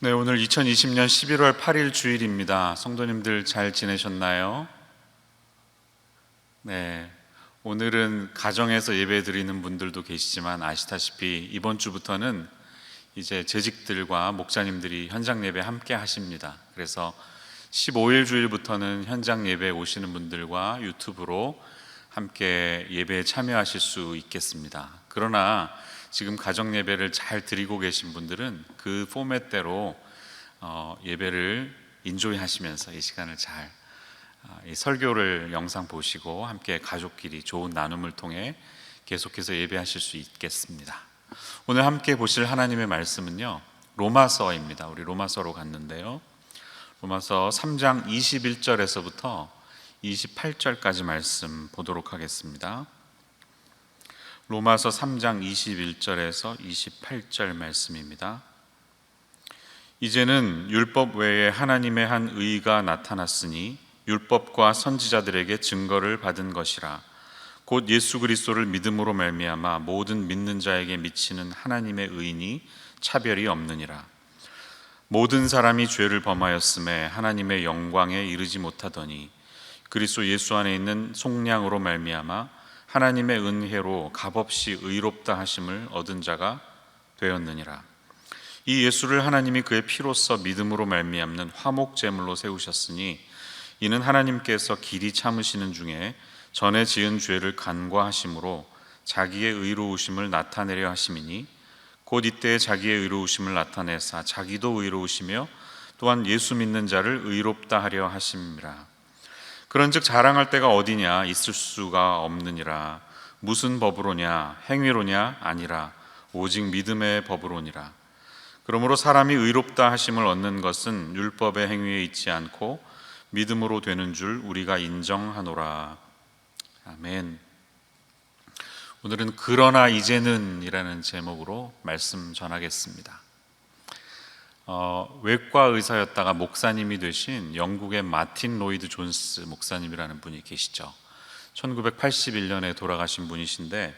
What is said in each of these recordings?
네, 오늘 2020년 11월 8일 주일입니다. 성도님들 잘 지내셨나요? 네, 오늘은 가정에서 예배 드리는 분들도 계시지만 아시다시피 이번 주부터는 이제 재직들과 목사님들이 현장 예배 함께 하십니다. 그래서 15일 주일부터는 현장 예배 오시는 분들과 유튜브로 함께 예배에 참여하실 수 있겠습니다. 그러나 지금 가정 예배를 잘 드리고 계신 분들은 그 포맷대로 예배를 인조이 하시면서 이 시간을 잘 이 설교를 영상 보시고 함께 가족끼리 좋은 나눔을 통해 계속해서 예배하실 수 있겠습니다. 오늘 함께 보실 하나님의 말씀은요, 로마서입니다. 우리 로마서로 갔는데요, 로마서 3장 21절에서부터 28절까지 말씀 보도록 하겠습니다. 로마서 3장 21절에서 28절 말씀입니다. 이제는 율법 외에 하나님의 한 의가 나타났으니 율법과 선지자들에게 증거를 받은 것이라. 곧 예수 그리스도를 믿음으로 말미암아 모든 믿는 자에게 미치는 하나님의 의니 차별이 없느니라. 모든 사람이 죄를 범하였음에 하나님의 영광에 이르지 못하더니 그리스도 예수 안에 있는 속량으로 말미암아 하나님의 은혜로 값없이 의롭다 하심을 얻은 자가 되었느니라. 이 예수를 하나님이 그의 피로써 믿음으로 말미암는 화목 제물로 세우셨으니 이는 하나님께서 길이 참으시는 중에 전에 지은 죄를 간과하심으로 자기의 의로우심을 나타내려 하심이니 곧 이때 자기의 의로우심을 나타내사 자기도 의로우시며 또한 예수 믿는 자를 의롭다 하려 하심이라. 그런즉 자랑할 때가 어디냐? 있을 수가 없느니라. 무슨 법으로냐? 행위로냐? 아니라 오직 믿음의 법으로니라. 그러므로 사람이 의롭다 하심을 얻는 것은 율법의 행위에 있지 않고 믿음으로 되는 줄 우리가 인정하노라. 아멘. 오늘은 그러나 이제는 이라는 제목으로 말씀 전하겠습니다. 외과 의사였다가 목사님이 되신 영국의 마틴 로이드 존스 목사님이라는 분이 계시죠. 1981년에 돌아가신 분이신데,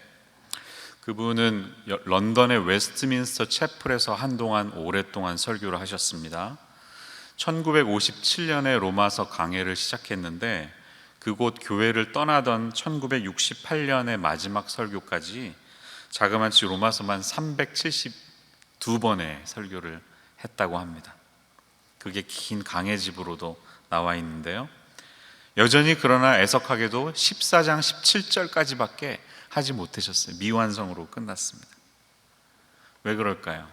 그분은 런던의 웨스트민스터 채플에서 한동안 오랫동안 설교를 하셨습니다. 1957년에 로마서 강해를 시작했는데 그곳 교회를 떠나던 1968년의 마지막 설교까지 자그마치 로마서만 372번의 설교를 했다고 합니다. 그게 긴 강해집으로도 나와 있는데요, 여전히 그러나 애석하게도 14장 17절까지밖에 하지 못하셨어요. 미완성으로 끝났습니다. 왜 그럴까요?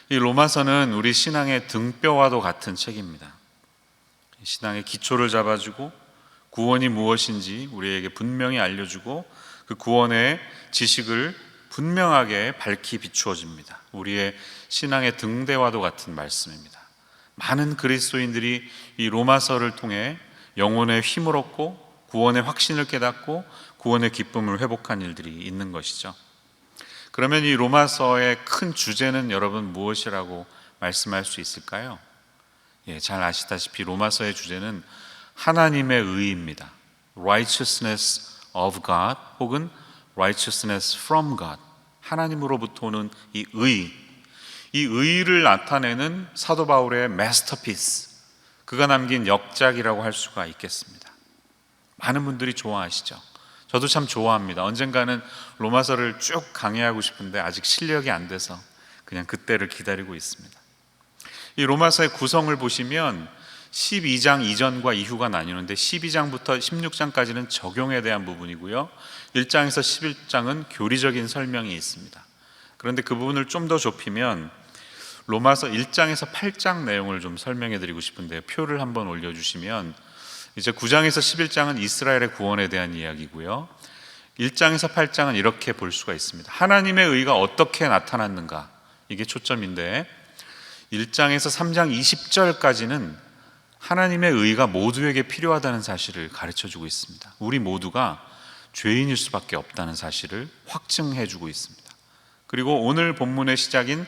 이 로마서는 우리 신앙의 등뼈와도 같은 책입니다. 신앙의 기초를 잡아주고 구원이 무엇인지 우리에게 분명히 알려주고 그 구원의 지식을 분명하게 밝히 비추어 줍니다. 우리의 신앙의 등대와도 같은 말씀입니다. 많은 그리스도인들이 이 로마서를 통해 영혼의 힘을 얻고 구원의 확신을 깨닫고 구원의 기쁨을 회복한 일들이 있는 것이죠. 그러면 이 로마서의 큰 주제는 여러분 무엇이라고 말씀할 수 있을까요? 잘 아시다시피 로마서의 주제는 하나님의 의입니다. Righteousness of God 혹은 Righteousness from God, 하나님으로부터 오는 이 의를 나타내는 사도 바울의 마스터피스, 그가 남긴 역작이라고 할 수가 있겠습니다. 많은 분들이 좋아하시죠. 저도 참 좋아합니다. 언젠가는 로마서를 쭉 강의하고 싶은데 아직 실력이 안 돼서 그냥 그때를 기다리고 있습니다. 이 로마서의 구성을 보시면 12장 이전과 이후가 나뉘는데 12장부터 16장까지는 적용에 대한 부분이고요, 1장에서 11장은 교리적인 설명이 있습니다. 그런데 그 부분을 좀 더 좁히면 로마서 1장에서 8장 내용을 좀 설명해 드리고 싶은데요, 표를 한번 올려주시면 이제 9장에서 11장은 이스라엘의 구원에 대한 이야기고요, 1장에서 8장은 이렇게 볼 수가 있습니다. 하나님의 의가 어떻게 나타났는가, 이게 초점인데 1장에서 3장 20절까지는 하나님의 의가 모두에게 필요하다는 사실을 가르쳐주고 있습니다. 우리 모두가 죄인일 수밖에 없다는 사실을 확증해주고 있습니다. 그리고 오늘 본문의 시작인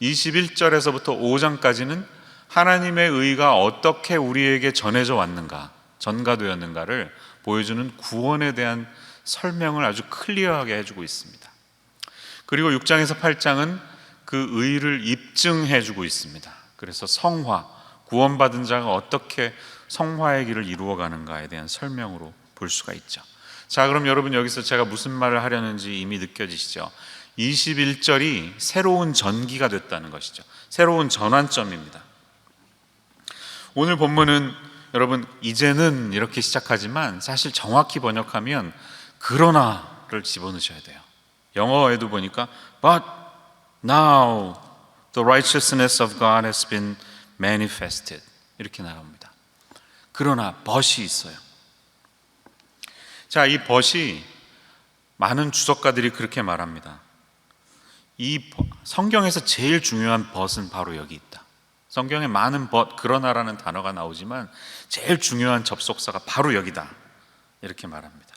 21절에서부터 5장까지는 하나님의 의가 어떻게 우리에게 전해져 왔는가, 전가되었는가를 보여주는 구원에 대한 설명을 아주 클리어하게 해주고 있습니다. 그리고 6장에서 8장은 그 의를 입증해주고 있습니다. 그래서 성화, 구원받은 자가 어떻게 성화의 길을 이루어가는가에 대한 설명으로 볼 수가 있죠. 자, 그럼 여러분 여기서 제가 무슨 말을 하려는지 이미 느껴지시죠? 21절이 새로운 전기가 됐다는 것이죠. 새로운 전환점입니다. 오늘 본문은 여러분 이제는 이렇게 시작하지만 사실 정확히 번역하면 그러나를 집어넣으셔야 돼요. 영어에도 보니까 But now the righteousness of God has been manifested 이렇게 나옵니다. 그러나 but이 있어요. 자, 이 but이 많은 주석가들이 그렇게 말합니다. 이 성경에서 제일 중요한 but은 바로 여기 있다. 성경에 많은 but, 그러나라는 단어가 나오지만 제일 중요한 접속사가 바로 여기다 이렇게 말합니다.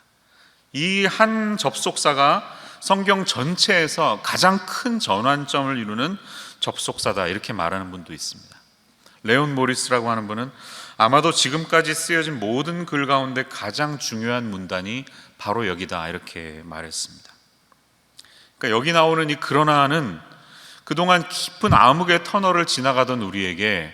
이 한 접속사가 성경 전체에서 가장 큰 전환점을 이루는 접속사다 이렇게 말하는 분도 있습니다. 레온 모리스라고 하는 분은 아마도 지금까지 쓰여진 모든 글 가운데 가장 중요한 문단이 바로 여기다 이렇게 말했습니다. 그러니까 여기 나오는 이 그러나는 그동안 깊은 암흑의 터널을 지나가던 우리에게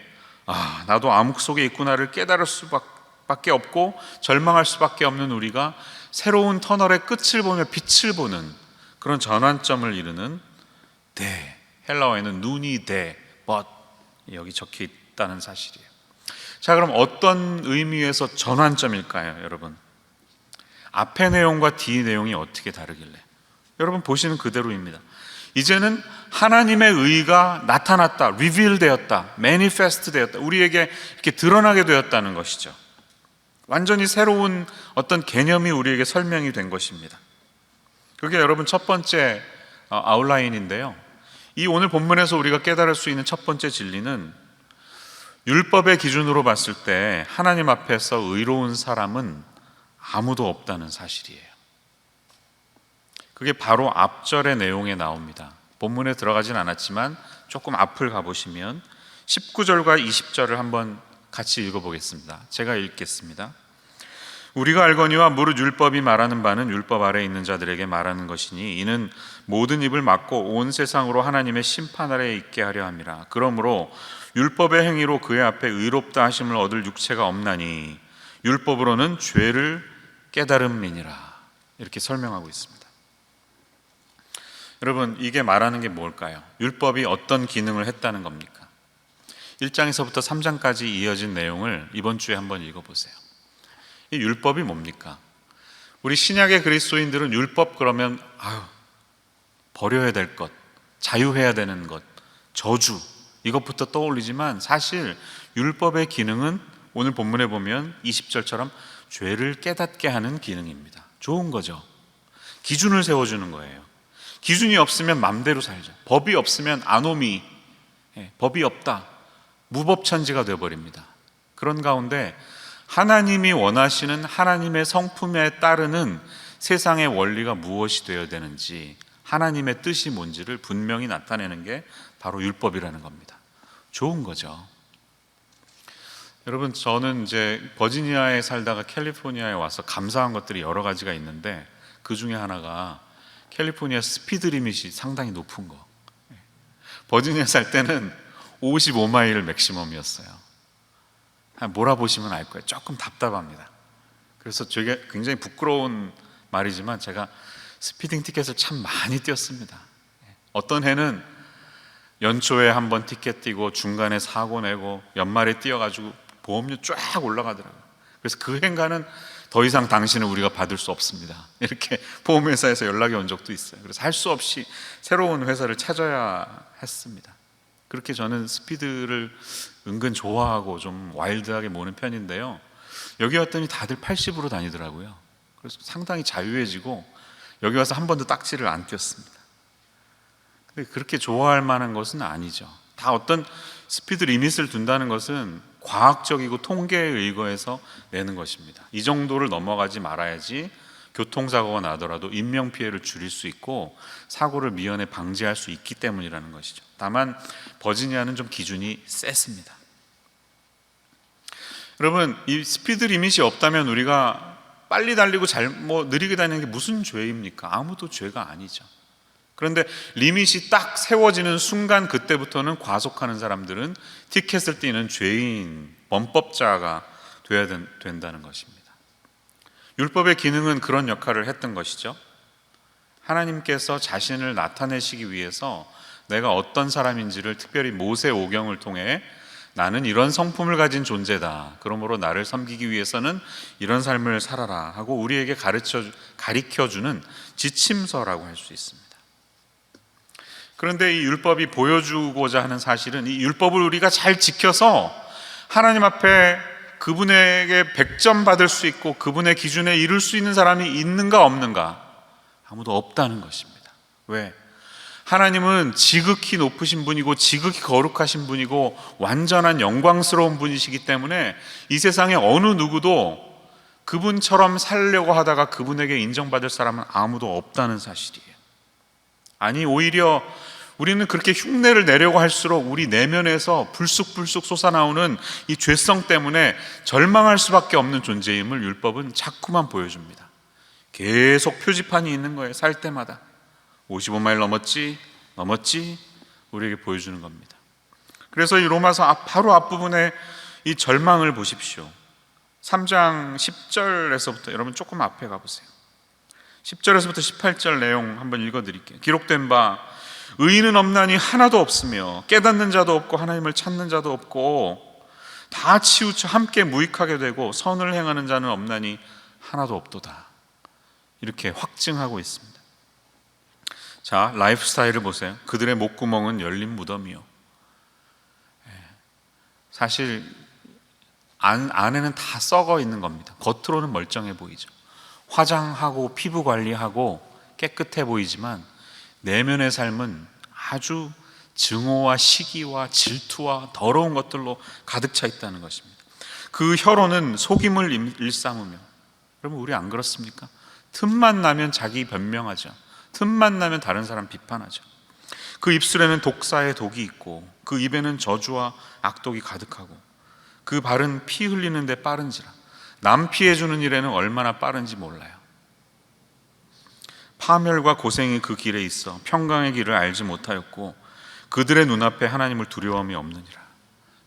나도 암흑 속에 있구나를 깨달을 수밖에 없고 절망할 수밖에 없는 우리가 새로운 터널의 끝을 보며 빛을 보는 그런 전환점을 이루는 헬라어에는 눈이 but 여기 적혀 있다는 사실이에요. 자, 그럼 어떤 의미에서 전환점일까요, 여러분? 앞의 내용과 뒤 내용이 어떻게 다르길래? 여러분 보시는 그대로입니다. 이제는 하나님의 의가 나타났다, reveal 되었다, manifest 되었다, 우리에게 이렇게 드러나게 되었다는 것이죠. 완전히 새로운 어떤 개념이 우리에게 설명이 된 것입니다. 그게 여러분 첫 번째 아웃라인인데요. 이 오늘 본문에서 우리가 깨달을 수 있는 첫 번째 진리는 율법의 기준으로 봤을 때 하나님 앞에서 의로운 사람은 아무도 없다는 사실이에요. 그게 바로 앞절의 내용에 나옵니다. 본문에 들어가진 않았지만 조금 앞을 가보시면 19절과 20절을 한번 같이 읽어보겠습니다. 제가 읽겠습니다. 우리가 알거니와 무릇 율법이 말하는 바는 율법 아래에 있는 자들에게 말하는 것이니 이는 모든 입을 막고 온 세상으로 하나님의 심판 아래에 있게 하려 함이라. 그러므로 율법의 행위로 그의 앞에 의롭다 하심을 얻을 육체가 없나니 율법으로는 죄를 깨달음이니라. 이렇게 설명하고 있습니다. 여러분, 이게 말하는 게 뭘까요? 율법이 어떤 기능을 했다는 겁니까? 1장에서부터 3장까지 이어진 내용을 이번 주에 한번 읽어보세요. 이 율법이 뭡니까? 우리 신약의 그리스도인들은 율법 그러면 버려야 될 것, 자유해야 되는 것, 저주 이것부터 떠올리지만 사실 율법의 기능은 오늘 본문에 보면 20절처럼 죄를 깨닫게 하는 기능입니다. 좋은 거죠. 기준을 세워주는 거예요. 기준이 없으면 맘대로 살죠. 법이 없으면 아노미, 법이 없다, 무법천지가 되어버립니다. 그런 가운데 하나님이 원하시는 하나님의 성품에 따르는 세상의 원리가 무엇이 되어야 되는지, 하나님의 뜻이 뭔지를 분명히 나타내는 게 바로 율법이라는 겁니다. 좋은 거죠. 여러분, 저는 이제 버지니아에 살다가 캘리포니아에 와서 감사한 것들이 여러 가지가 있는데 그 중에 하나가 캘리포니아 스피드 리밋이 상당히 높은 거. 버지니아 살 때는 55마일 맥시멈이었어요. 몰아보시면 알 거예요. 조금 답답합니다. 그래서 되게 굉장히 부끄러운 말이지만 제가 스피딩 티켓을 참 많이 띄었습니다. 어떤 해는 연초에 한번 티켓 띄고 중간에 사고 내고 연말에 띄어가지고 보험료 쫙 올라가더라고요. 그래서 그 행가는 더 이상 당신을 우리가 받을 수 없습니다, 이렇게 보험회사에서 연락이 온 적도 있어요. 그래서 할 수 없이 새로운 회사를 찾아야 했습니다. 그렇게 저는 스피드를 은근 좋아하고 좀 와일드하게 모는 편인데요, 여기 왔더니 다들 80으로 다니더라고요. 그래서 상당히 자유해지고 여기 와서 한 번도 딱지를 안 꼈습니다. 근데 그렇게 좋아할 만한 것은 아니죠. 다 어떤 스피드 리밋을 둔다는 것은 과학적이고 통계에 의거해서 내는 것입니다. 이 정도를 넘어가지 말아야지 교통사고가 나더라도 인명피해를 줄일 수 있고 사고를 미연에 방지할 수 있기 때문이라는 것이죠. 다만 버지니아는 좀 기준이 셌습니다. 여러분, 이 스피드 리밋이 없다면 우리가 빨리 달리고 느리게 다니는 게 무슨 죄입니까? 아무도 죄가 아니죠. 그런데 리밋이 딱 세워지는 순간 그때부터는 과속하는 사람들은 티켓을 띄는 죄인, 범법자가 돼야 된다는 것입니다. 율법의 기능은 그런 역할을 했던 것이죠. 하나님께서 자신을 나타내시기 위해서 내가 어떤 사람인지를 특별히 모세 오경을 통해 나는 이런 성품을 가진 존재다, 그러므로 나를 섬기기 위해서는 이런 삶을 살아라 하고 우리에게 가르쳐주는 지침서라고 할 수 있습니다. 그런데 이 율법이 보여주고자 하는 사실은 이 율법을 우리가 잘 지켜서 하나님 앞에 그분에게 100점 받을 수 있고 그분의 기준에 이룰 수 있는 사람이 있는가 없는가? 아무도 없다는 것입니다. 왜? 하나님은 지극히 높으신 분이고 지극히 거룩하신 분이고 완전한 영광스러운 분이시기 때문에 이 세상에 어느 누구도 그분처럼 살려고 하다가 그분에게 인정받을 사람은 아무도 없다는 사실이에요. 아니, 오히려 우리는 그렇게 흉내를 내려고 할수록 우리 내면에서 불쑥불쑥 솟아나오는 이 죄성 때문에 절망할 수밖에 없는 존재임을 율법은 자꾸만 보여줍니다. 계속 표지판이 있는 거예요. 살 때마다 55마일 넘었지 우리에게 보여주는 겁니다. 그래서 이 로마서 바로 앞부분에 이 절망을 보십시오. 3장 10절에서부터 여러분 조금 앞에 가보세요. 10절에서부터 18절 내용 한번 읽어드릴게요. 기록된 바 의인은 없나니 하나도 없으며 깨닫는 자도 없고 하나님을 찾는 자도 없고 다 치우쳐 함께 무익하게 되고 선을 행하는 자는 없나니 하나도 없도다. 이렇게 확증하고 있습니다. 자, 라이프 스타일을 보세요. 그들의 목구멍은 열린 무덤이요. 사실 안에는 다 썩어 있는 겁니다. 겉으로는 멀쩡해 보이죠. 화장하고 피부 관리하고 깨끗해 보이지만 내면의 삶은 아주 증오와 시기와 질투와 더러운 것들로 가득 차 있다는 것입니다. 그 혀로는 속임을 일삼으며, 여러분 우리 안 그렇습니까? 틈만 나면 자기 변명하죠. 틈만 나면 다른 사람 비판하죠. 그 입술에는 독사의 독이 있고 그 입에는 저주와 악독이 가득하고 그 발은 피 흘리는 데 빠른지라 남 피해주는 일에는 얼마나 빠른지 몰라요. 파멸과 고생이 그 길에 있어 평강의 길을 알지 못하였고 그들의 눈앞에 하나님을 두려움이 없느니라.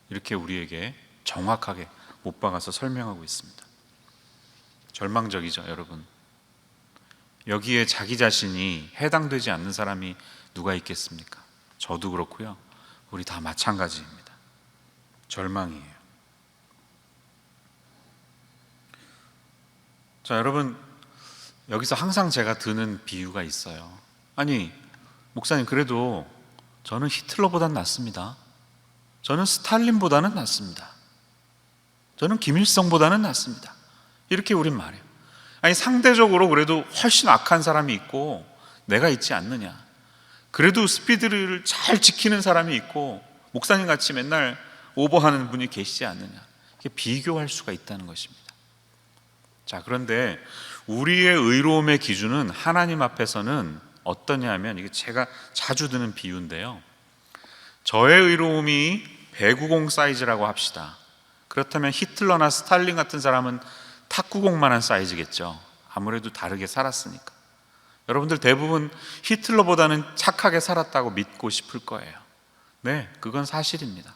이렇게 우리에게 정확하게 못 박아서 설명하고 있습니다. 절망적이죠, 여러분. 여기에 자기 자신이 해당되지 않는 사람이 누가 있겠습니까? 저도 그렇고요. 우리 다 마찬가지입니다. 절망이에요. 자, 여러분, 여기서 항상 제가 드는 비유가 있어요. 아니, 목사님, 그래도 저는 히틀러보단 낫습니다. 저는 스탈린보다는 낫습니다. 저는 김일성보다는 낫습니다. 이렇게 우린 말해요. 아니, 상대적으로 그래도 훨씬 악한 사람이 있고 내가 있지 않느냐. 그래도 스피드를 잘 지키는 사람이 있고 목사님 같이 맨날 오버하는 분이 계시지 않느냐. 이렇게 비교할 수가 있다는 것입니다. 자, 그런데 우리의 의로움의 기준은 하나님 앞에서는 어떠냐 하면, 이게 제가 자주 드는 비유인데요, 저의 의로움이 배구공 사이즈라고 합시다. 그렇다면 히틀러나 스탈린 같은 사람은 탁구공만한 사이즈겠죠. 아무래도 다르게 살았으니까. 여러분들 대부분 히틀러보다는 착하게 살았다고 믿고 싶을 거예요. 네, 그건 사실입니다.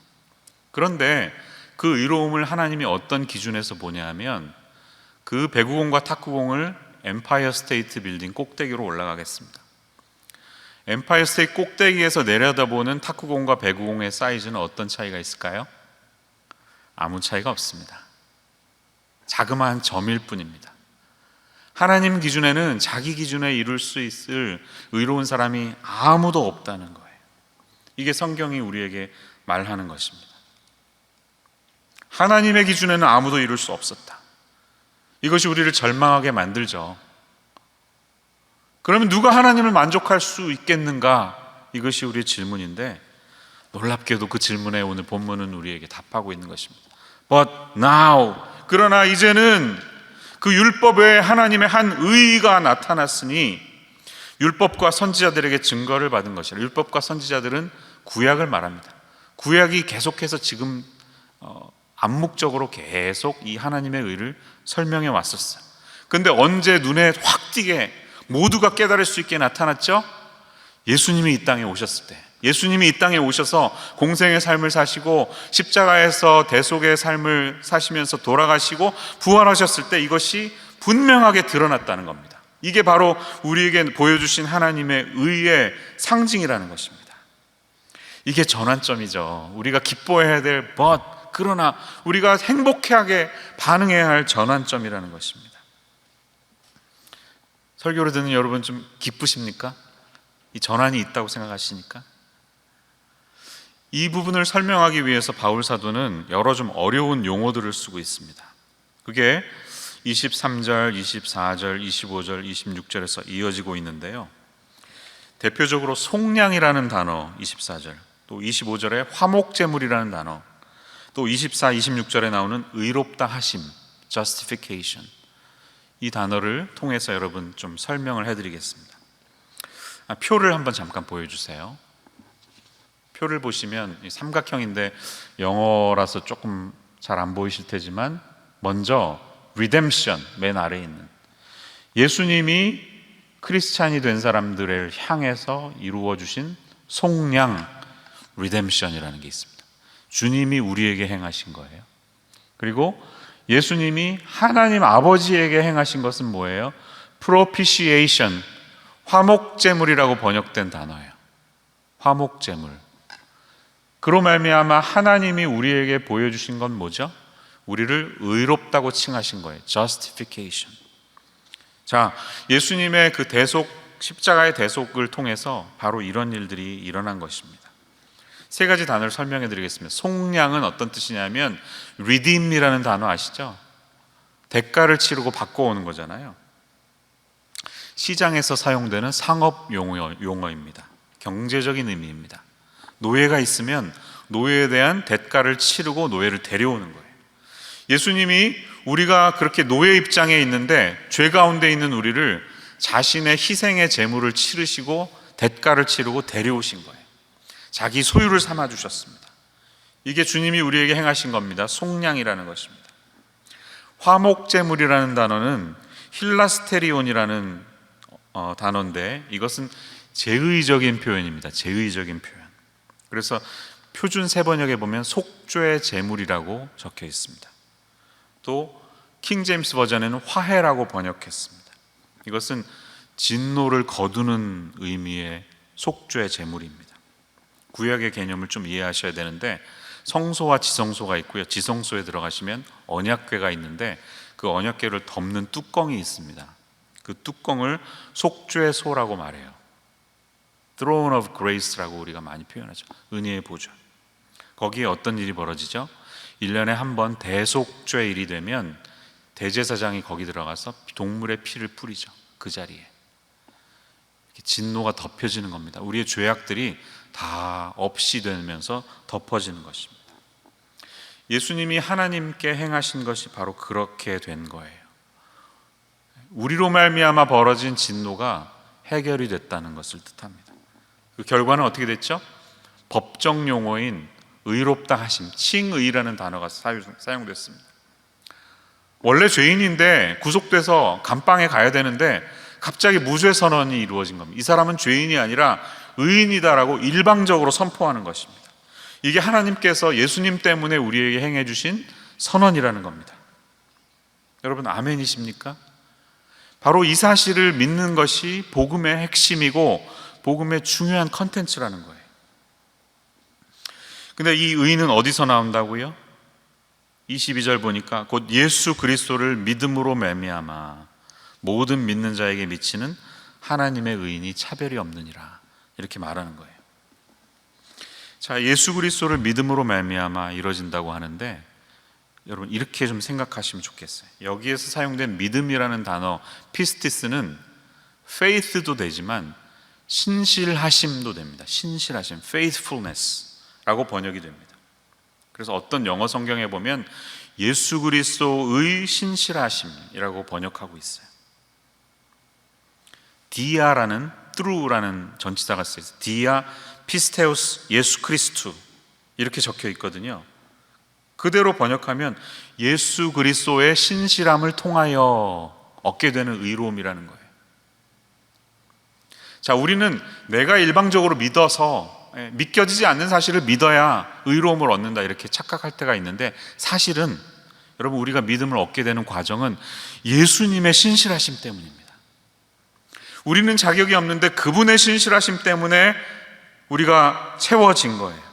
그런데 그 의로움을 하나님이 어떤 기준에서 보냐 하면, 그 배구공과 탁구공을 엠파이어 스테이트 빌딩 꼭대기로 올라가겠습니다. 엠파이어 스테이트 꼭대기에서 내려다보는 탁구공과 배구공의 사이즈는 어떤 차이가 있을까요? 아무 차이가 없습니다. 자그마한 점일 뿐입니다. 하나님 기준에는 자기 기준에 이룰 수 있을 의로운 사람이 아무도 없다는 거예요. 이게 성경이 우리에게 말하는 것입니다. 하나님의 기준에는 아무도 이룰 수 없었다. 이것이 우리를 절망하게 만들죠. 그러면 누가 하나님을 만족할 수 있겠는가? 이것이 우리의 질문인데, 놀랍게도 그 질문에 오늘 본문은 우리에게 답하고 있는 것입니다. But now, 그러나 이제는 그 율법에 하나님의 한 의의가 나타났으니 율법과 선지자들에게 증거를 받은 것이라. 율법과 선지자들은 구약을 말합니다. 구약이 계속해서 지금 암묵적으로 계속 이 하나님의 의를 설명해 왔었어요. 근데 언제 눈에 확 띄게 모두가 깨달을 수 있게 나타났죠? 예수님이 이 땅에 오셨을 때, 예수님이 이 땅에 오셔서 공생의 삶을 사시고 십자가에서 대속의 삶을 사시면서 돌아가시고 부활하셨을 때 이것이 분명하게 드러났다는 겁니다. 이게 바로 우리에게 보여주신 하나님의 의의 상징이라는 것입니다. 이게 전환점이죠. 우리가 기뻐해야 될 그러나 우리가 행복하게 반응해야 할 전환점이라는 것입니다. 설교를 듣는 여러분 좀 기쁘십니까? 이 전환이 있다고 생각하시니까? 이 부분을 설명하기 위해서 바울 사도는 여러 좀 어려운 용어들을 쓰고 있습니다. 그게 23절, 24절, 25절, 26절에서 이어지고 있는데요. 대표적으로 속량이라는 단어 24절, 또 25절에 화목제물이라는 단어, 또 24, 26절에 나오는 의롭다 하심, justification, 이 단어를 통해서 여러분 좀 설명을 해드리겠습니다. 표를 한번 잠깐 보여주세요. 표를 보시면 삼각형인데 영어라서 조금 잘 안 보이실 테지만 먼저 redemption, 맨 아래에 있는 예수님이 크리스찬이 된 사람들을 향해서 이루어 주신 속량, redemption이라는 게 있습니다. 주님이 우리에게 행하신 거예요. 그리고 예수님이 하나님 아버지에게 행하신 것은 뭐예요? propitiation, 화목제물이라고 번역된 단어예요. 화목제물. 그로 말미암아 하나님이 우리에게 보여주신 건 뭐죠? 우리를 의롭다고 칭하신 거예요. justification. 자, 예수님의 그 대속, 십자가의 대속을 통해서 바로 이런 일들이 일어난 것입니다. 세 가지 단어를 설명해 드리겠습니다. 속량은 어떤 뜻이냐면 redeem이라는 단어 아시죠? 대가를 치르고 바꿔오는 거잖아요. 시장에서 사용되는 상업 용어입니다. 경제적인 의미입니다. 노예가 있으면 노예에 대한 대가를 치르고 노예를 데려오는 거예요. 예수님이 우리가 그렇게 노예 입장에 있는데 죄 가운데 있는 우리를 자신의 희생의 제물을 치르시고 대가를 치르고 데려오신 거예요. 자기 소유를 삼아 주셨습니다. 이게 주님이 우리에게 행하신 겁니다. 속량이라는 것입니다. 화목제물이라는 단어는 힐라스테리온이라는 단어인데 이것은 제의적인 표현입니다. 제의적인 표현. 그래서 표준 세번역에 보면 속죄 제물이라고 적혀 있습니다. 또 킹제임스 버전에는 화해라고 번역했습니다. 이것은 진노를 거두는 의미의 속죄 제물입니다. 구약의 개념을 좀 이해하셔야 되는데 성소와 지성소가 있고요. 지성소에 들어가시면 언약궤가 있는데 그 언약궤를 덮는 뚜껑이 있습니다. 그 뚜껑을 속죄소라고 말해요. Throne of Grace라고 우리가 많이 표현하죠. 은혜의 보좌. 거기에 어떤 일이 벌어지죠? 1년에 한 번 대속죄일이 되면 대제사장이 거기 들어가서 동물의 피를 뿌리죠. 그 자리에 진노가 덮여지는 겁니다. 우리의 죄악들이 다 없이 되면서 덮어지는 것입니다. 예수님이 하나님께 행하신 것이 바로 그렇게 된 거예요. 우리로 말미암아 벌어진 진노가 해결이 됐다는 것을 뜻합니다. 그 결과는 어떻게 됐죠? 법정 용어인 의롭다 하심, 칭의라는 단어가 사용됐습니다. 원래 죄인인데 구속돼서 감방에 가야 되는데 갑자기 무죄 선언이 이루어진 겁니다. 이 사람은 죄인이 아니라 의인이다라고 일방적으로 선포하는 것입니다. 이게 하나님께서 예수님 때문에 우리에게 행해 주신 선언이라는 겁니다. 여러분 아멘이십니까? 바로 이 사실을 믿는 것이 복음의 핵심이고 복음의 중요한 컨텐츠라는 거예요. 근데 이 의는 어디서 나온다고요? 22절 보니까 곧 예수 그리스도를 믿음으로 말미암아 모든 믿는 자에게 미치는 하나님의 의인이 차별이 없느니라, 이렇게 말하는 거예요. 자, 예수 그리스도를 믿음으로 말미암아 이루어진다고 하는데 여러분 이렇게 좀 생각하시면 좋겠어요. 여기에서 사용된 믿음이라는 단어 피스티스는 faith도 되지만 신실하심도 됩니다. 신실하심, faithfulness라고 번역이 됩니다. 그래서 어떤 영어 성경에 보면 예수 그리스도의 신실하심이라고 번역하고 있어요. 디아라는 true라는 전치사가 쓰여서 디아 피스테우스 예수 그리스도 이렇게 적혀 있거든요. 그대로 번역하면 예수 그리스도의 신실함을 통하여 얻게 되는 의로움이라는 거예요. 자, 우리는 내가 일방적으로 믿어서 믿겨지지 않는 사실을 믿어야 의로움을 얻는다 이렇게 착각할 때가 있는데, 사실은 여러분, 우리가 믿음을 얻게 되는 과정은 예수님의 신실하심 때문입니다. 우리는 자격이 없는데 그분의 신실하심 때문에 우리가 채워진 거예요.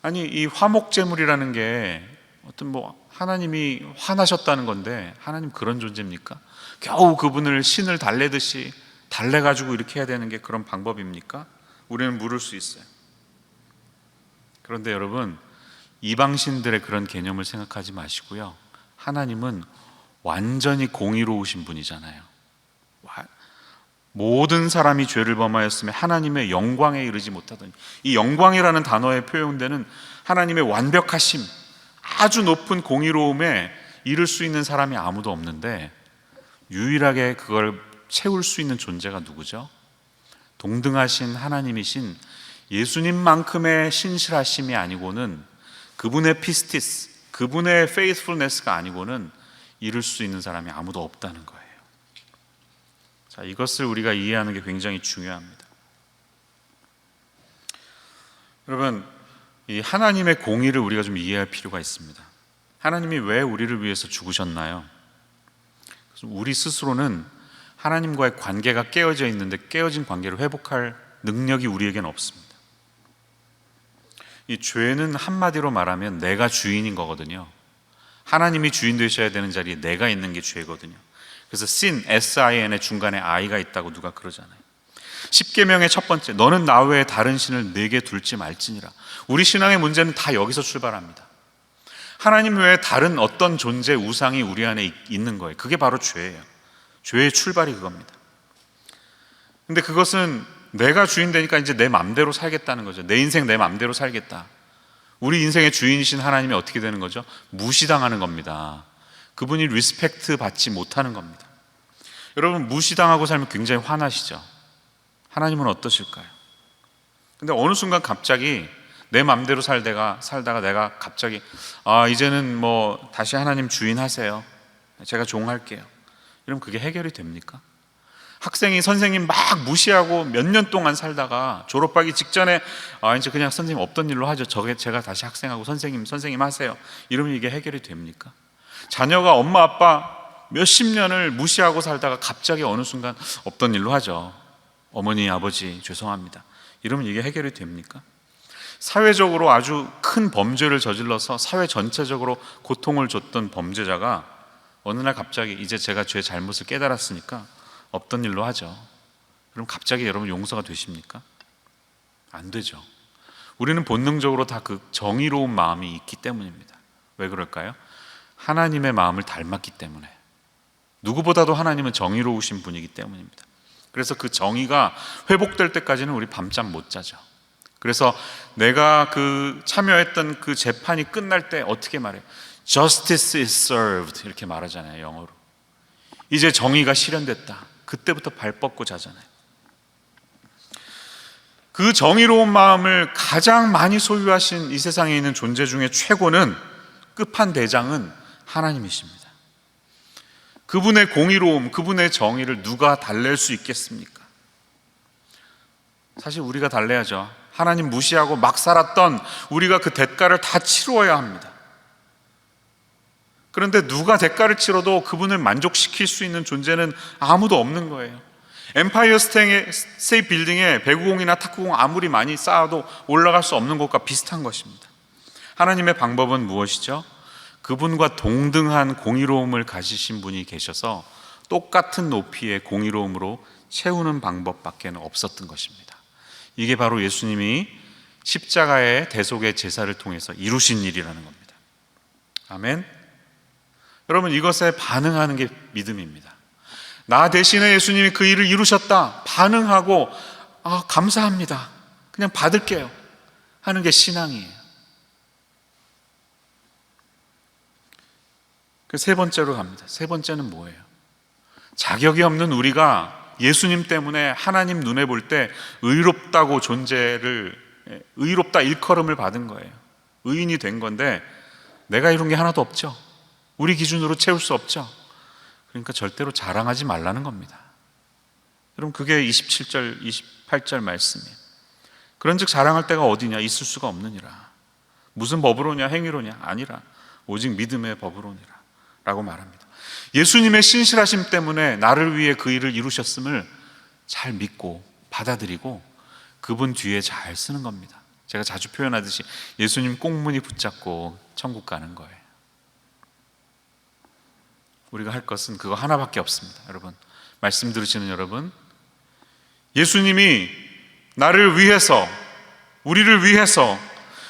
아니, 이 화목제물이라는 게 어떤 하나님이 화나셨다는 건데, 하나님 그런 존재입니까? 겨우 그분을 신을 달래듯이 달래가지고 이렇게 해야 되는 게 그런 방법입니까? 우리는 물을 수 있어요. 그런데 여러분, 이방신들의 그런 개념을 생각하지 마시고요, 하나님은 완전히 공의로우신 분이잖아요. 모든 사람이 죄를 범하였으며 하나님의 영광에 이르지 못하더니, 이 영광이라는 단어에 표현되는 하나님의 완벽하심, 아주 높은 공의로움에 이를 수 있는 사람이 아무도 없는데, 유일하게 그걸 채울 수 있는 존재가 누구죠? 동등하신 하나님이신 예수님만큼의 신실하심이 아니고는, 그분의 피스티스, 그분의 페이스풀네스가 아니고는 이룰 수 있는 사람이 아무도 없다는 거예요. 자, 이것을 우리가 이해하는 게 굉장히 중요합니다. 여러분, 이 하나님의 공의를 우리가 좀 이해할 필요가 있습니다. 하나님이 왜 우리를 위해서 죽으셨나요? 우리 스스로는 하나님과의 관계가 깨어져 있는데 깨어진 관계를 회복할 능력이 우리에게는 없습니다. 이 죄는 한마디로 말하면 내가 주인인 거거든요. 하나님이 주인 되셔야 되는 자리에 내가 있는 게 죄거든요. 그래서 sin, S-I-N의 중간에 I가 있다고 누가 그러잖아요. 십계명의 첫 번째, 너는 나 외에 다른 신을 내게 둘지 말지니라. 우리 신앙의 문제는 다 여기서 출발합니다. 하나님 외에 다른 어떤 존재, 우상이 우리 안에 있는 거예요. 그게 바로 죄예요. 죄의 출발이 그겁니다. 근데 그것은 내가 주인 되니까 이제 내 맘대로 살겠다는 거죠. 내 인생 내 맘대로 살겠다. 우리 인생의 주인이신 하나님이 어떻게 되는 거죠? 무시당하는 겁니다. 그분이 리스펙트 받지 못하는 겁니다. 여러분, 무시당하고 살면 굉장히 화나시죠? 하나님은 어떠실까요? 근데 어느 순간 갑자기 내 맘대로 살다가 내가 갑자기 이제는 다시 하나님 주인 하세요, 제가 종할게요, 이러면 그게 해결이 됩니까? 학생이 선생님 막 무시하고 몇 년 동안 살다가 졸업하기 직전에 이제 그냥 선생님 없던 일로 하죠, 제가 다시 학생하고 선생님 하세요, 이러면 이게 해결이 됩니까? 자녀가 엄마 아빠 몇십 년을 무시하고 살다가 갑자기 어느 순간 없던 일로 하죠. 어머니 아버지 죄송합니다, 이러면 이게 해결이 됩니까? 사회적으로 아주 큰 범죄를 저질러서 사회 전체적으로 고통을 줬던 범죄자가 어느 날 갑자기 이제 제가 죄 잘못을 깨달았으니까 없던 일로 하죠. 그럼 갑자기 여러분 용서가 되십니까? 안 되죠. 우리는 본능적으로 다 그 정의로운 마음이 있기 때문입니다. 왜 그럴까요? 하나님의 마음을 닮았기 때문에. 누구보다도 하나님은 정의로우신 분이기 때문입니다. 그래서 그 정의가 회복될 때까지는 우리 밤잠 못 자죠. 그래서 내가 참여했던 그 재판이 끝날 때 어떻게 말해요? Justice is served, 이렇게 말하잖아요, 영어로. 이제 정의가 실현됐다. 그때부터 발 뻗고 자잖아요. 그 정의로운 마음을 가장 많이 소유하신 이 세상에 있는 존재 중에 최고는, 끝판대장은 하나님이십니다. 그분의 공의로움, 그분의 정의를 누가 달랠 수 있겠습니까? 사실 우리가 달래야죠. 하나님 무시하고 막 살았던 우리가 그 대가를 다 치루어야 합니다. 그런데 누가 대가를 치러도 그분을 만족시킬 수 있는 존재는 아무도 없는 거예요. 엠파이어 스테이트 빌딩에 배구공이나 탁구공 아무리 많이 쌓아도 올라갈 수 없는 것과 비슷한 것입니다. 하나님의 방법은 무엇이죠? 그분과 동등한 공의로움을 가지신 분이 계셔서 똑같은 높이의 공의로움으로 채우는 방법밖에 없었던 것입니다. 이게 바로 예수님이 십자가의 대속의 제사를 통해서 이루신 일이라는 겁니다. 아멘. 여러분, 이것에 반응하는 게 믿음입니다. 나 대신에 예수님이 그 일을 이루셨다 반응하고 감사합니다, 그냥 받을게요 하는 게 신앙이에요. 세 번째로 갑니다. 세 번째는 뭐예요? 자격이 없는 우리가 예수님 때문에 하나님 눈에 볼 때 의롭다고 의롭다 일컬음을 받은 거예요. 의인이 된 건데 내가 이룬 게 하나도 없죠. 우리 기준으로 채울 수 없죠. 그러니까 절대로 자랑하지 말라는 겁니다. 여러분, 그게 27절, 28절 말씀이에요. 그런즉 자랑할 데가 어디냐? 있을 수가 없느니라. 무슨 법으로냐? 행위로냐? 아니라 오직 믿음의 법으로니라 라고 말합니다. 예수님의 신실하심 때문에 나를 위해 그 일을 이루셨음을 잘 믿고 받아들이고 그분 뒤에 잘 쓰는 겁니다. 제가 자주 표현하듯이 예수님 꽁무니 붙잡고 천국 가는 거예요. 우리가 할 것은 그거 하나밖에 없습니다. 여러분, 말씀 들으시는 여러분, 예수님이 나를 위해서, 우리를 위해서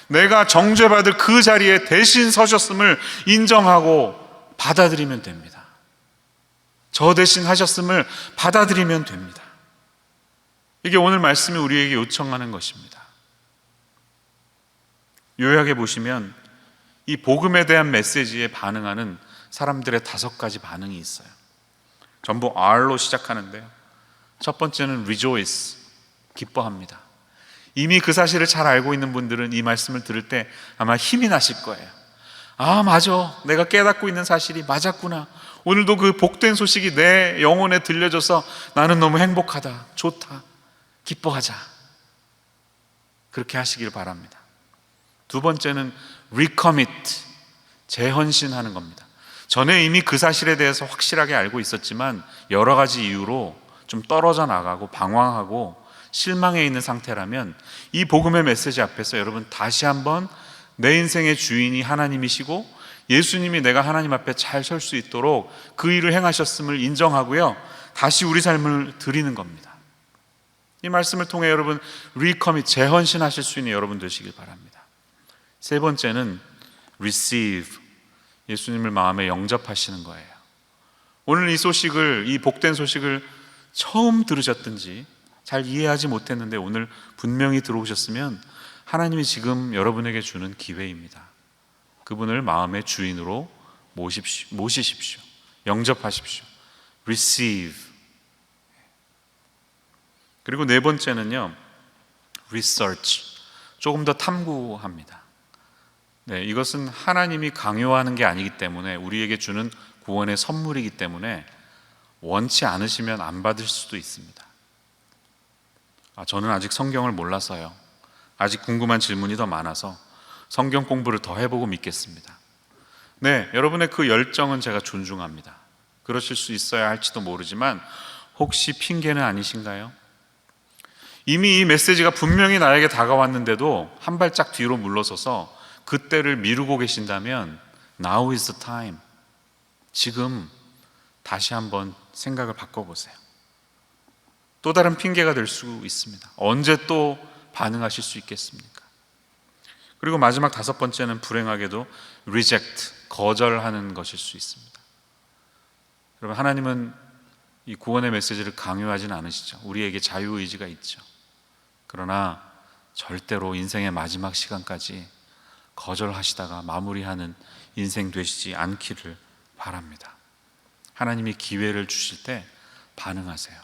내가 정죄받을 그 자리에 대신 서셨음을 인정하고 받아들이면 됩니다. 저 대신 하셨음을 받아들이면 됩니다. 이게 오늘 말씀이 우리에게 요청하는 것입니다. 요약해 보시면 이 복음에 대한 메시지에 반응하는 사람들의 5가지 반응이 있어요. 전부 R로 시작하는데요. 첫 번째는 rejoice, 기뻐합니다. 이미 그 사실을 잘 알고 있는 분들은 이 말씀을 들을 때 아마 힘이 나실 거예요. 아, 맞아, 내가 깨닫고 있는 사실이 맞았구나. 오늘도 그 복된 소식이 내 영혼에 들려줘서 나는 너무 행복하다, 좋다, 기뻐하자. 그렇게 하시길 바랍니다. 두 번째는 recommit, 재헌신하는 겁니다. 전에 이미 그 사실에 대해서 확실하게 알고 있었지만 여러 가지 이유로 좀 떨어져 나가고 방황하고 실망해 있는 상태라면 이 복음의 메시지 앞에서 여러분 다시 한번 내 인생의 주인이 하나님이시고 예수님이 내가 하나님 앞에 잘 설 수 있도록 그 일을 행하셨음을 인정하고요, 다시 우리 삶을 드리는 겁니다. 이 말씀을 통해 여러분 recommit, 재헌신하실 수 있는 여러분 되시길 바랍니다. 세 번째는 receive, 예수님을 마음에 영접하시는 거예요. 오늘 이 소식을, 이 복된 소식을 처음 들으셨든지 잘 이해하지 못했는데 오늘 분명히 들어오셨으면 하나님이 지금 여러분에게 주는 기회입니다. 그분을 마음의 주인으로 모시십시오. 영접하십시오. receive. 그리고 네 번째는요, research, 조금 더 탐구합니다. 네, 이것은 하나님이 강요하는 게 아니기 때문에 우리에게 주는 구원의 선물이기 때문에 원치 않으시면 안 받을 수도 있습니다. 저는 아직 성경을 몰라서요, 아직 궁금한 질문이 더 많아서 성경 공부를 더 해보고 믿겠습니다. 네, 여러분의 그 열정은 제가 존중합니다. 그러실 수 있어야 할지도 모르지만 혹시 핑계는 아니신가요? 이미 이 메시지가 분명히 나에게 다가왔는데도 한 발짝 뒤로 물러서서 그때를 미루고 계신다면 Now is the time. 지금 다시 한번 생각을 바꿔보세요. 또 다른 핑계가 될 수 있습니다. 언제 또 반응하실 수 있겠습니까? 그리고 마지막 5번째는 불행하게도 reject, 거절하는 것일 수 있습니다. 여러분, 하나님은 이 구원의 메시지를 강요하지는 않으시죠. 우리에게 자유의지가 있죠. 그러나 절대로 인생의 마지막 시간까지 거절하시다가 마무리하는 인생 되시지 않기를 바랍니다. 하나님이 기회를 주실 때 반응하세요.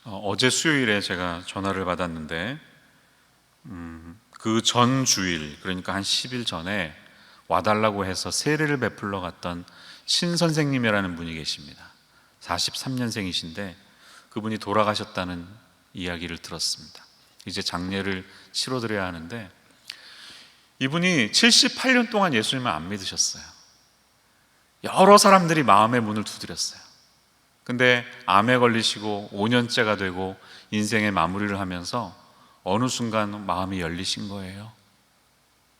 어제 수요일에 제가 전화를 받았는데 그 전 주일, 그러니까 한 10일 전에 와달라고 해서 세례를 베풀러 갔던 신 선생님이라는 분이 계십니다. 43년생이신데 그분이 돌아가셨다는 이야기를 들었습니다. 이제 장례를 치러드려야 하는데 이분이 78년 동안 예수님을 안 믿으셨어요. 여러 사람들이 마음의 문을 두드렸어요. 근데 암에 걸리시고 5년째가 되고 인생의 마무리를 하면서 어느 순간 마음이 열리신 거예요.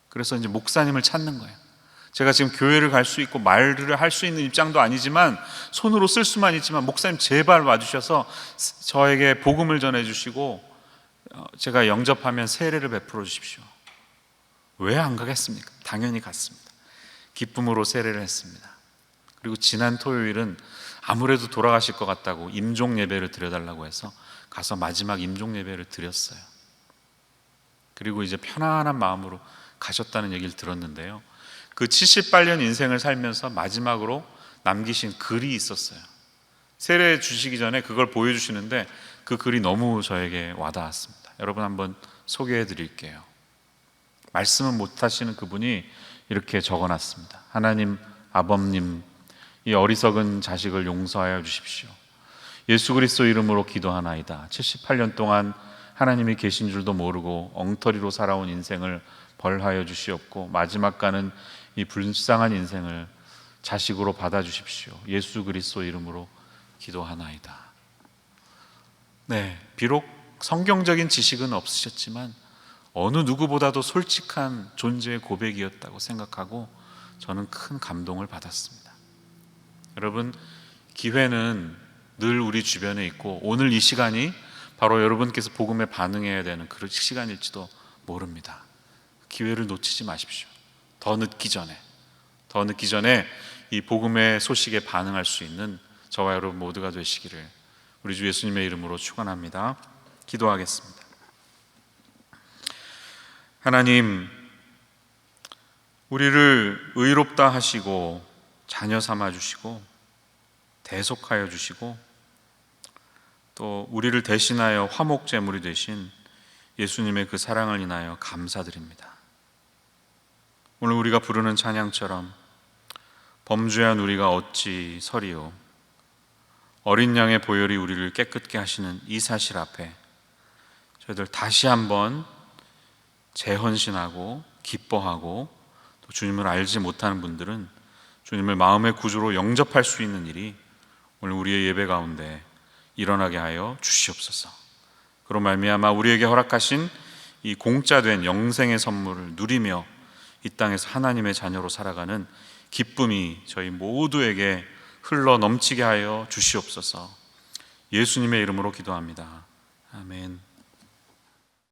그래서 이제 목사님을 찾는 거예요. 제가 지금 교회를 갈 수 있고 말을 할 수 있는 입장도 아니지만 손으로 쓸 수만 있지만 목사님 제발 와주셔서 저에게 복음을 전해주시고 제가 영접하면 세례를 베풀어 주십시오. 왜 안 가겠습니까? 당연히 갔습니다. 기쁨으로 세례를 했습니다. 그리고 지난 토요일은 아무래도 돌아가실 것 같다고 임종 예배를 드려달라고 해서 가서 마지막 임종 예배를 드렸어요. 그리고 이제 편안한 마음으로 가셨다는 얘기를 들었는데요, 그 78년 인생을 살면서 마지막으로 남기신 글이 있었어요. 세례 주시기 전에 그걸 보여주시는데 그 글이 너무 저에게 와닿았습니다. 여러분 한번 소개해 드릴게요. 말씀은 못하시는 그분이 이렇게 적어놨습니다. 하나님 아버님, 이 어리석은 자식을 용서하여 주십시오. 예수 그리스도 이름으로 기도하나이다. 78년 동안 하나님이 계신 줄도 모르고 엉터리로 살아온 인생을 벌하여 주시옵고 마지막 가는 이 불쌍한 인생을 자식으로 받아주십시오. 예수 그리스도 이름으로 기도하나이다. 네, 비록 성경적인 지식은 없으셨지만 어느 누구보다도 솔직한 존재의 고백이었다고 생각하고 저는 큰 감동을 받았습니다. 여러분, 기회는 늘 우리 주변에 있고 오늘 이 시간이 바로 여러분께서 복음에 반응해야 되는 그런 시간일지도 모릅니다. 기회를 놓치지 마십시오. 더 늦기 전에 이 복음의 소식에 반응할 수 있는 저와 여러분 모두가 되시기를 우리 주 예수님의 이름으로 축원합니다. 기도하겠습니다. 하나님, 우리를 의롭다 하시고 자녀 삼아 주시고 대속하여 주시고 또 우리를 대신하여 화목 제물이 되신 예수님의 그 사랑을 인하여 감사드립니다. 오늘 우리가 부르는 찬양처럼 범죄한 우리가 어찌 서리요, 어린 양의 보혈이 우리를 깨끗게 하시는 이 사실 앞에 저희들 다시 한번 재헌신하고 기뻐하고 또 주님을 알지 못하는 분들은 주님을 마음의 구주로 영접할 수 있는 일이 오늘 우리의 예배 가운데 일어나게 하여 주시옵소서. 그로 말미암아 우리에게 허락하신 이 공짜된 영생의 선물을 누리며 이 땅에서 하나님의 자녀로 살아가는 기쁨이 저희 모두에게 흘러 넘치게 하여 주시옵소서. 예수님의 이름으로 기도합니다. 아멘.